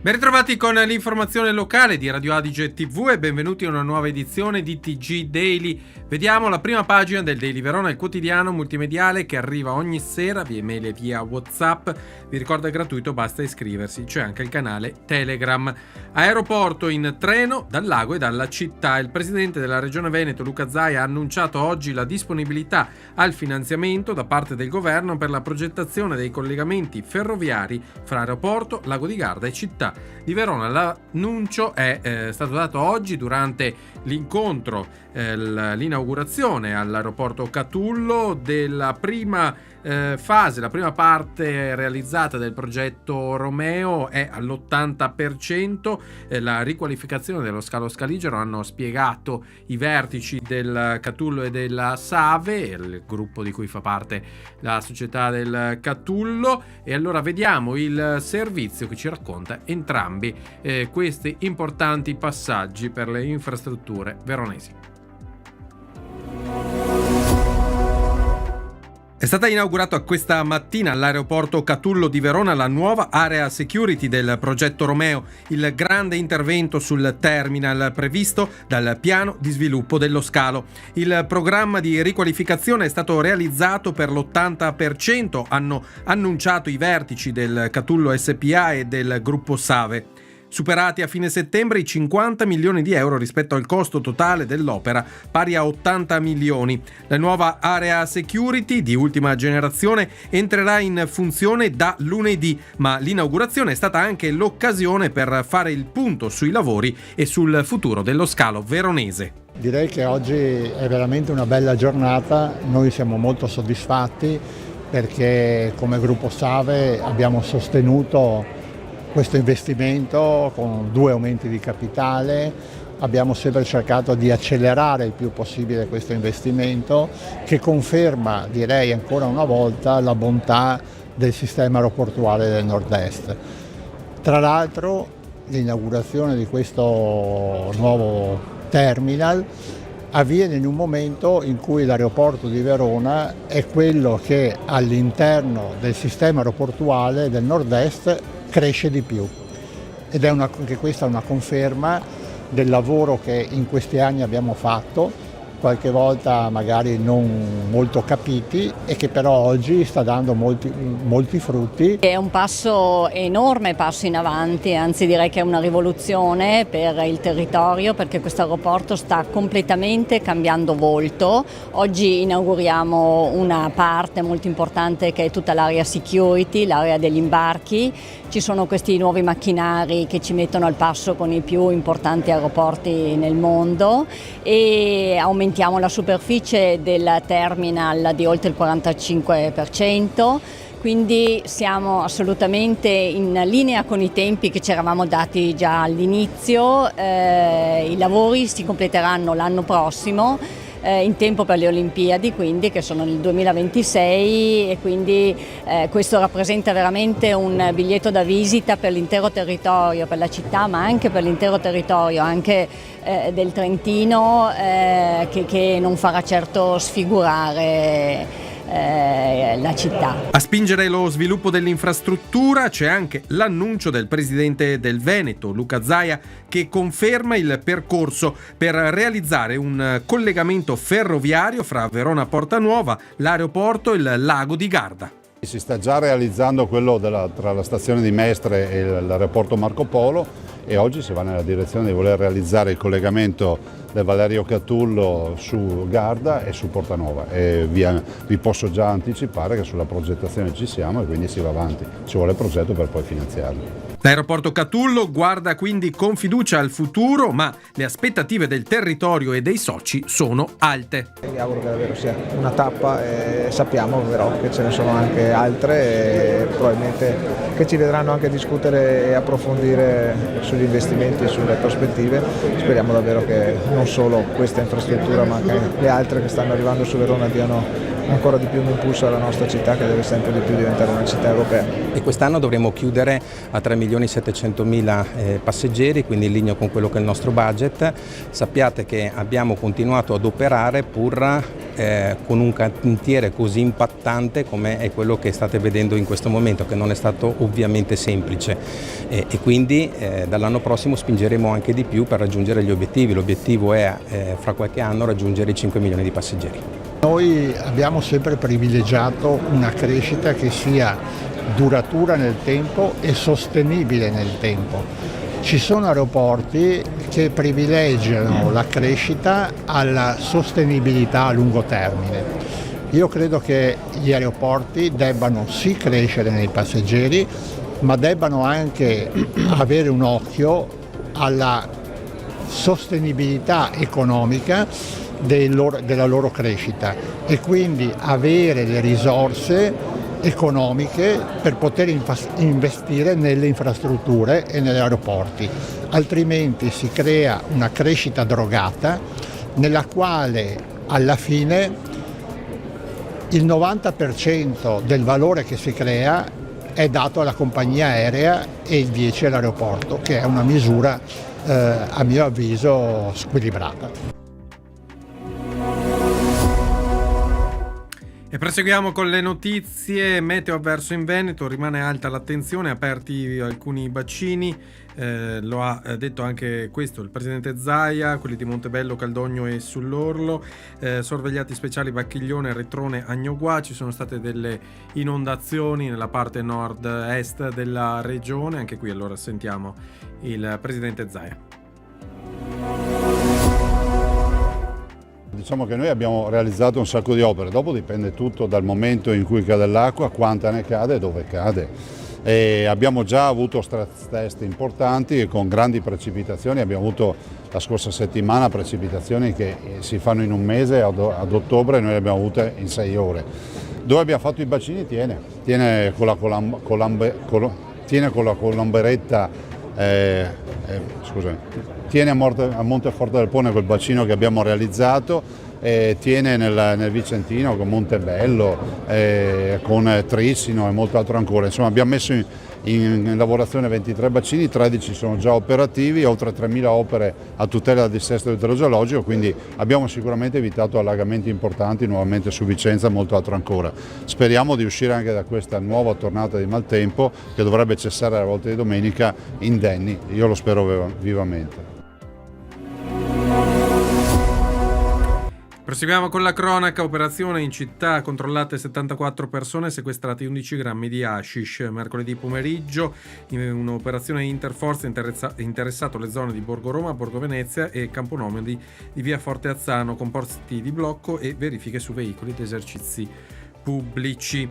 Ben ritrovati con l'informazione locale di Radio Adige TV e benvenuti a una nuova edizione di TG Daily. Vediamo la prima pagina del Daily Verona, il quotidiano multimediale che arriva ogni sera via email e via WhatsApp. Vi ricordo è gratuito, basta iscriversi. C'è anche il canale Telegram. Aeroporto in treno dal lago e dalla città. Il presidente della Regione Veneto, Luca Zaia, ha annunciato oggi la disponibilità al finanziamento da parte del governo per la progettazione dei collegamenti ferroviari fra aeroporto, Lago di Garda e città di Verona. L'annuncio è stato dato oggi durante l'incontro, l'inaugurazione all'aeroporto Catullo della prima fase, la prima parte realizzata del progetto Romeo è all'80%. La riqualificazione dello scalo Scaligero hanno spiegato i vertici del Catullo e della Save, il gruppo di cui fa parte la società del Catullo, e allora vediamo il servizio che ci racconta entrambi questi importanti passaggi per le infrastrutture veronesi. È stata inaugurata questa mattina all'aeroporto Catullo di Verona la nuova area security del progetto Romeo, il grande intervento sul terminal previsto dal piano di sviluppo dello scalo. Il programma di riqualificazione è stato realizzato per l'80%, hanno annunciato i vertici del Catullo SPA e del gruppo Save. Superati a fine settembre i 50 milioni di euro rispetto al costo totale dell'opera, pari a 80 milioni. La nuova area security di ultima generazione entrerà in funzione da lunedì, ma l'inaugurazione è stata anche l'occasione per fare il punto sui lavori e sul futuro dello scalo veronese. Direi che oggi è veramente una bella giornata, noi siamo molto soddisfatti perché come gruppo Save abbiamo sostenuto questo investimento con 2 aumenti di capitale. Abbiamo sempre cercato di accelerare il più possibile questo investimento che conferma, direi ancora una volta, la bontà del sistema aeroportuale del Nord-Est. Tra l'altro l'inaugurazione di questo nuovo terminal avviene in un momento in cui l'aeroporto di Verona è quello che all'interno del sistema aeroportuale del Nord-Est cresce di più ed è anche questa una conferma del lavoro che in questi anni abbiamo fatto, qualche volta magari non molto capiti e che però oggi sta dando molti frutti. È un enorme passo in avanti, anzi direi che è una rivoluzione per il territorio perché questo aeroporto sta completamente cambiando volto. Oggi inauguriamo una parte molto importante che è tutta l'area security, l'area degli imbarchi. Ci sono questi nuovi macchinari che ci mettono al passo con i più importanti aeroporti nel mondo e aumentiamo la superficie del terminal di oltre il 45%, quindi siamo assolutamente in linea con i tempi che ci eravamo dati già all'inizio. I lavori si completeranno l'anno prossimo in tempo per le Olimpiadi, quindi che sono nel 2026 e quindi questo rappresenta veramente un biglietto da visita per l'intero territorio, per la città ma anche per l'intero territorio anche del Trentino che non farà certo sfigurare la città. A spingere lo sviluppo dell'infrastruttura c'è anche l'annuncio del presidente del Veneto, Luca Zaia, che conferma il percorso per realizzare un collegamento ferroviario fra Verona Porta Nuova, l'aeroporto e il Lago di Garda. Si sta già realizzando quello tra la stazione di Mestre e l'aeroporto Marco Polo e oggi si va nella direzione di voler realizzare il collegamento del Valerio Catullo su Garda e su Portanova e vi posso già anticipare che sulla progettazione ci siamo e quindi si va avanti, ci vuole il progetto per poi finanziarlo. L'aeroporto Catullo guarda quindi con fiducia al futuro, ma le aspettative del territorio e dei soci sono alte. Mi auguro che davvero sia una tappa e sappiamo però che ce ne sono anche altre e probabilmente che ci vedranno anche discutere e approfondire sugli investimenti e sulle prospettive. Speriamo davvero che non solo questa infrastruttura ma anche le altre che stanno arrivando su Verona diano ancora di più un impulso alla nostra città, che deve sempre di più diventare una città europea. E quest'anno dovremo chiudere a 3.700.000 passeggeri, quindi in linea con quello che è il nostro budget. Sappiate che abbiamo continuato ad operare pur con un cantiere così impattante come è quello che state vedendo in questo momento, che non è stato ovviamente semplice, e quindi dall'anno prossimo spingeremo anche di più per raggiungere gli obiettivi. L'obiettivo è fra qualche anno raggiungere i 5 milioni di passeggeri. Noi abbiamo sempre privilegiato una crescita che sia duratura nel tempo e sostenibile nel tempo. Ci sono aeroporti che privilegiano la crescita alla sostenibilità a lungo termine. Io credo che gli aeroporti debbano sì crescere nei passeggeri, ma debbano anche avere un occhio alla sostenibilità economica della loro crescita e quindi avere le risorse economiche per poter investire nelle infrastrutture e negli aeroporti, altrimenti si crea una crescita drogata nella quale alla fine il 90% del valore che si crea è dato alla compagnia aerea e il 10% all'aeroporto, che è una misura a mio avviso squilibrata. E proseguiamo con le notizie. Meteo avverso in Veneto, rimane alta l'attenzione, aperti alcuni bacini, lo ha detto anche questo il presidente Zaia, quelli di Montebello, Caldogno e Sull'Orlo, sorvegliati speciali Bacchiglione, Retrone, Agnoguà. Ci sono state delle inondazioni nella parte nord-est della regione, anche qui allora sentiamo il presidente Zaia. Diciamo che noi abbiamo realizzato un sacco di opere, dopo dipende tutto dal momento in cui cade l'acqua, quanta ne cade e dove cade. E abbiamo già avuto stress test importanti con grandi precipitazioni, abbiamo avuto la scorsa settimana precipitazioni che si fanno in un mese, ad ottobre noi le abbiamo avute in 6 ore. Dove abbiamo fatto i bacini tiene con la colomberetta, tiene a Monteforte del Pone col bacino che abbiamo realizzato, tiene nel Vicentino con Montebello, con Trissino e molto altro ancora. Insomma, abbiamo messo in lavorazione 23 bacini, 13 sono già operativi, oltre 3.000 opere a tutela del dissesto idrogeologico, quindi abbiamo sicuramente evitato allagamenti importanti nuovamente su Vicenza e molto altro ancora. Speriamo di uscire anche da questa nuova tornata di maltempo che dovrebbe cessare alla volta di domenica indenni, io lo spero vivamente. Proseguiamo con la cronaca. Operazione in città, controllate 74 persone, sequestrati 11 grammi di hashish. Mercoledì pomeriggio in un'operazione interforze interessato le zone di Borgo Roma, Borgo Venezia e Camponomedi di via Forte Azzano, con posti di blocco e verifiche su veicoli ed esercizi pubblici.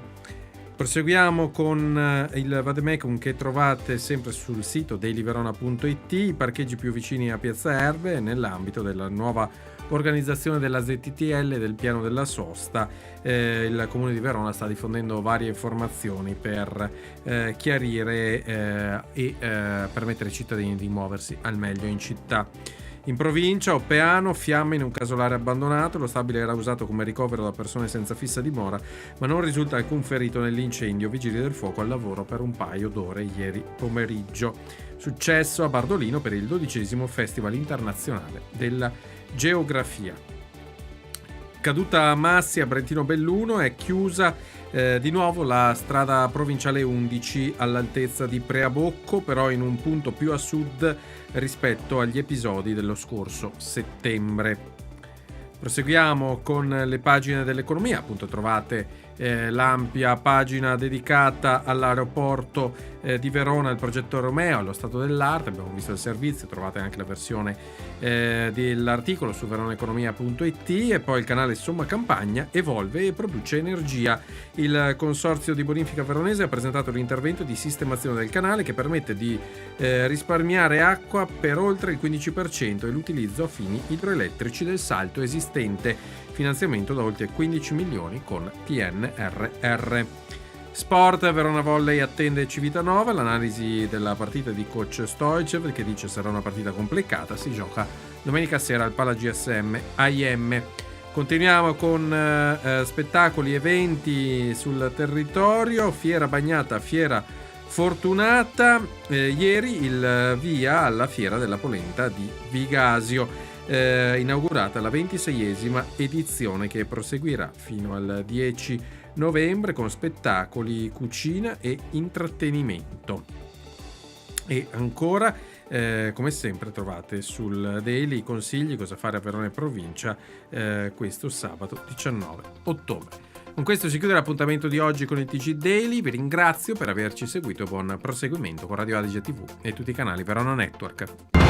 Proseguiamo con il vademecum che trovate sempre sul sito dailyverona.it, i parcheggi più vicini a Piazza Erbe nell'ambito della nuova organizzazione della ZTL e del piano della sosta. Il Comune di Verona sta diffondendo varie informazioni per chiarire e permettere ai cittadini di muoversi al meglio in città. In provincia, Oppeano, fiamme in un casolare abbandonato, lo stabile era usato come ricovero da persone senza fissa dimora, ma non risulta alcun ferito nell'incendio, vigili del fuoco al lavoro per un paio d'ore ieri pomeriggio. Successo a Bardolino per il 12° Festival Internazionale della Geografia. Caduta a Massi a Brentino Belluno, è chiusa di nuovo la strada provinciale 11 all'altezza di Preabocco, però in un punto più a sud rispetto agli episodi dello scorso settembre. Proseguiamo con le pagine dell'economia, appunto trovate l'ampia pagina dedicata all'aeroporto di Verona, il progetto Romeo, allo stato dell'arte. Abbiamo visto il servizio, trovate anche la versione dell'articolo su veronaeconomia.it, e poi il canale Somma Campagna evolve e produce energia. Il consorzio di bonifica veronese ha presentato l'intervento di sistemazione del canale che permette di risparmiare acqua per oltre il 15% e l'utilizzo a fini idroelettrici del salto esistente. Finanziamento da oltre 15 milioni con PNRR. Sport, Verona Volley attende Civitanova, l'analisi della partita di coach Stoicev che dice sarà una partita complicata, si gioca domenica sera al Pala GSM AIM. Continuiamo con spettacoli, eventi sul territorio, Fiera Bagnata, Fiera Fortunata, ieri il via alla Fiera della Polenta di Vigasio, inaugurata la 26esima edizione che proseguirà fino al 10 novembre con spettacoli, cucina e intrattenimento. E ancora, come sempre, trovate sul Daily i consigli cosa fare a Verona e provincia questo sabato 19 ottobre. Con questo si chiude l'appuntamento di oggi con il TG Daily. Vi ringrazio per averci seguito. Buon proseguimento con Radio Adige TV e tutti i canali Verona Network.